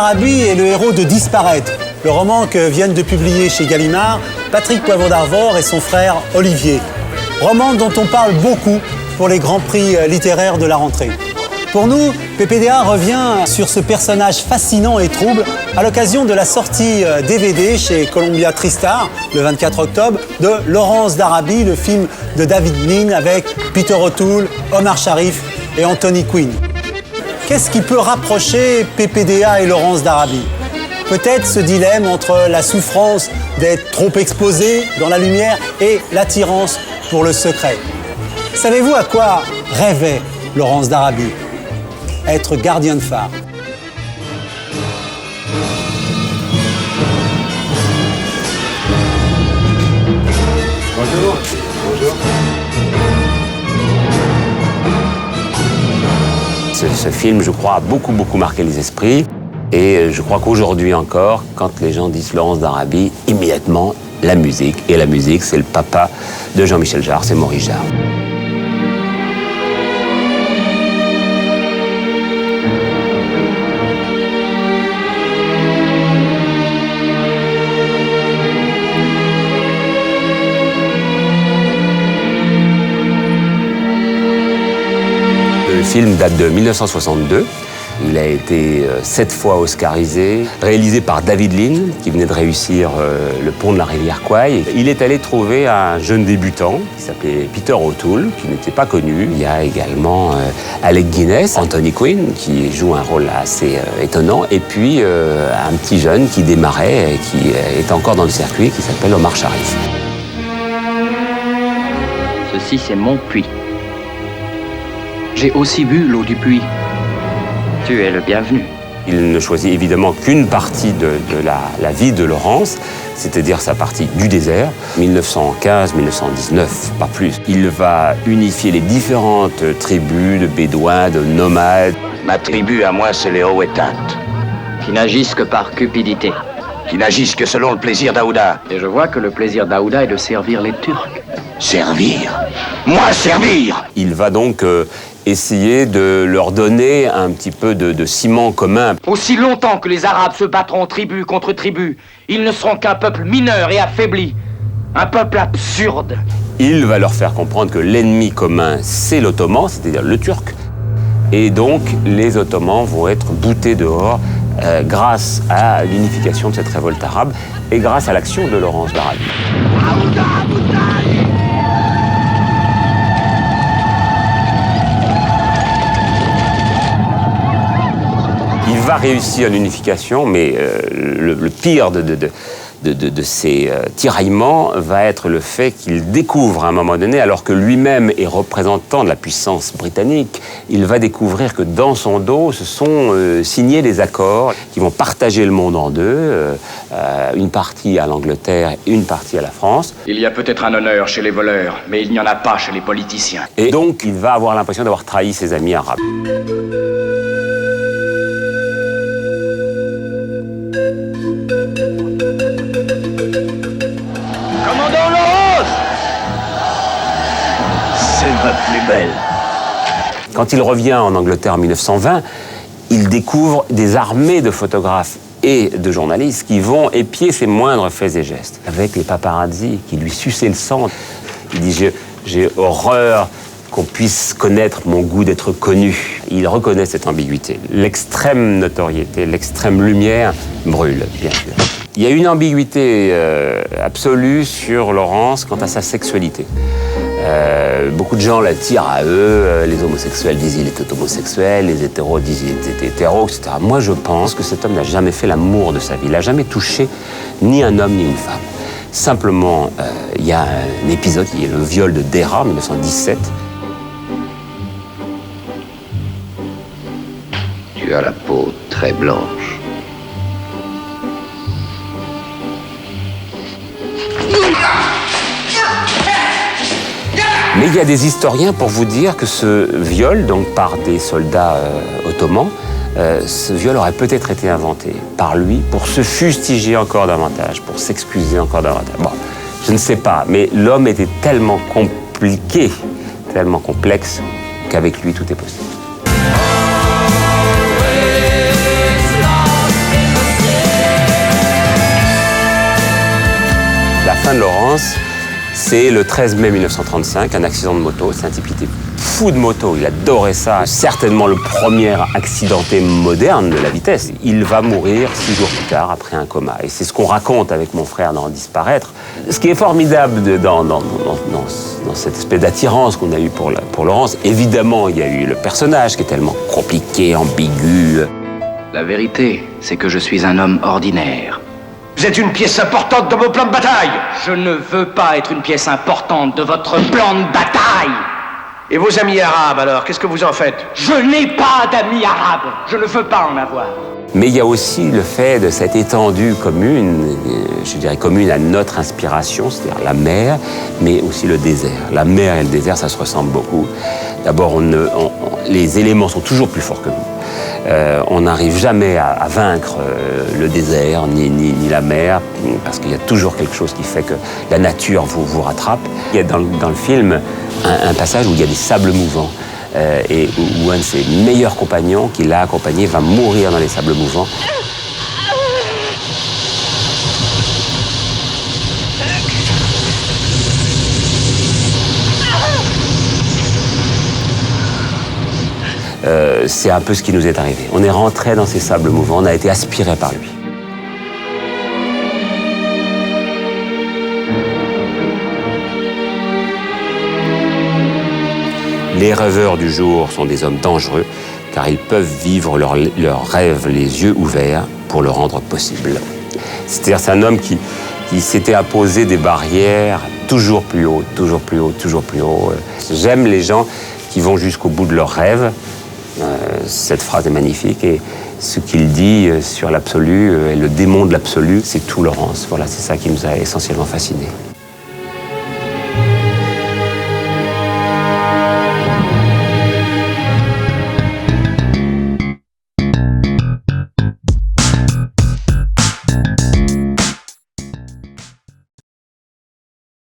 d'Arabie est le héros de Disparaître, le roman que viennent de publier chez Gallimard Patrick Poivre d'Arvor et son frère Olivier. Roman dont on parle beaucoup pour les grands prix littéraires de la rentrée. Pour nous, PPDA revient sur ce personnage fascinant et trouble à l'occasion de la sortie DVD chez Columbia TriStar le 24 octobre de Laurence d'Arabie, le film de David Lean avec Peter O'Toole, Omar Sharif et Anthony Quinn. Qu'est-ce qui peut rapprocher PPDA et Laurence d'Arabie ? Peut-être ce dilemme entre la souffrance d'être trop exposé dans la lumière et l'attirance pour le secret. Savez-vous à quoi rêvait Laurence d'Arabie ? Être gardien de phare. Bonjour. Bonjour. Ce film, je crois, a beaucoup marqué les esprits. Et je crois qu'aujourd'hui encore, quand les gens disent Laurence d'Arabie, immédiatement, la musique. Et la musique, c'est le papa de Jean-Michel Jarre, c'est Maurice Jarre. Le film date de 1962. Il a été 7 fois oscarisé, réalisé par David Lean, qui venait de réussir Le pont de la rivière Kwai. Il est allé trouver un jeune débutant qui s'appelait Peter O'Toole, qui n'était pas connu. Il y a également Alec Guinness, Anthony Quinn, qui joue un rôle assez étonnant, et puis un petit jeune qui démarrait et qui est encore dans le circuit, qui s'appelle Omar Sharif. Ceci, c'est mon puits. J'ai aussi bu l'eau du puits. Tu es le bienvenu. Il ne choisit évidemment qu'une partie de la vie de Laurence, c'est-à-dire sa partie du désert, 1915-1919, pas plus. Il va unifier les différentes tribus de bédouins, de nomades. Ma tribu à moi, c'est les Howetat, Qui n'agissent que par cupidité. qui n'agissent que selon le plaisir d'Aouda. Et je vois que le plaisir d'Aouda est de servir les Turcs. Servir? Moi, servir? Il va donc essayer de leur donner un petit peu de ciment commun. Aussi longtemps que les Arabes se battront tribu contre tribu, ils ne seront qu'un peuple mineur et affaibli. Un peuple absurde. Il va leur faire comprendre que l'ennemi commun, c'est l'Ottoman, c'est-à-dire le Turc. Et donc, les Ottomans vont être boutés dehors grâce à l'unification de cette révolte arabe et grâce à l'action de Laurence d'Arabie. Il va réussir l'unification, mais le pire de ces tiraillements va être le fait qu'il découvre à un moment donné, alors que lui-même est représentant de la puissance britannique, il va découvrir que dans son dos se sont signés des accords qui vont partager le monde en deux, une partie à l'Angleterre et une partie à la France. Il y a peut-être un honneur chez les voleurs, mais il n'y en a pas chez les politiciens. Et donc il va avoir l'impression d'avoir trahi ses amis arabes. Commandant Laurence! C'est ma plus belle. Quand il revient en Angleterre en 1920, il découvre des armées de photographes et de journalistes qui vont épier ses moindres faits et gestes. Avec les paparazzi qui lui suçaient le sang. Il dit « J'ai horreur qu'on puisse connaître mon goût d'être connu ». Il reconnaît cette ambiguïté. L'extrême notoriété, l'extrême lumière brûle, bien sûr. Il y a une ambiguïté absolue sur Laurence quant à sa sexualité. Beaucoup de gens l'attirent à eux, les homosexuels disent qu'il était homosexuel, les hétéros disent qu'il était hétéro, etc. Moi, je pense que cet homme n'a jamais fait l'amour de sa vie, il n'a jamais touché ni un homme ni une femme. Simplement, il y a un épisode qui est le viol de Dera en 1917. Tu as la peau très blanche. Mais il y a des historiens pour vous dire que ce viol, donc par des soldats ottomans, ce viol aurait peut-être été inventé par lui pour se fustiger encore davantage, pour s'excuser encore davantage. Bon, je ne sais pas, mais l'homme était tellement compliqué, tellement complexe, qu'avec lui tout est possible. fin de Laurence, c'est le 13 mai 1935, un accident de moto. C'est un type qui était fou de moto, il adorait ça. Certainement le premier accidenté moderne de la vitesse. Il va mourir 6 jours plus tard, après un coma. Et c'est ce qu'on raconte avec mon frère dans Disparaître. Ce qui est formidable dans cette espèce d'attirance qu'on a eue pour Laurence, évidemment, il y a eu le personnage qui est tellement compliqué, ambigu. La vérité, c'est que je suis un homme ordinaire. Vous êtes une pièce importante de vos plans de bataille. Je ne veux pas être une pièce importante de votre plan de bataille. Et vos amis arabes, alors, qu'est-ce que vous en faites? Je n'ai pas d'amis arabes. Je ne veux pas en avoir. Mais il y a aussi le fait de cette étendue commune, je dirais commune à notre inspiration, c'est-à-dire la mer, mais aussi le désert. La mer et le désert, ça se ressemble beaucoup. D'abord, les éléments sont toujours plus forts que nous. On n'arrive jamais à vaincre le désert ni la mer, parce qu'il y a toujours quelque chose qui fait que la nature vous rattrape. Il y a dans le film un passage où il y a des sables mouvants. Et où un de ses meilleurs compagnons qui l'a accompagné va mourir dans les sables mouvants. C'est un peu ce qui nous est arrivé. On est rentré dans ces sables mouvants, on a été aspiré par lui. Les rêveurs du jour sont des hommes dangereux, car ils peuvent vivre leurs rêves les yeux ouverts pour le rendre possible. C'est-à-dire c'est un homme qui s'était imposé des barrières toujours plus haut, toujours plus haut, toujours plus haut. J'aime les gens qui vont jusqu'au bout de leurs rêves. Cette phrase est magnifique et ce qu'il dit sur l'absolu et le démon de l'absolu, c'est tout Laurence. Voilà, c'est ça qui nous a essentiellement fascinés.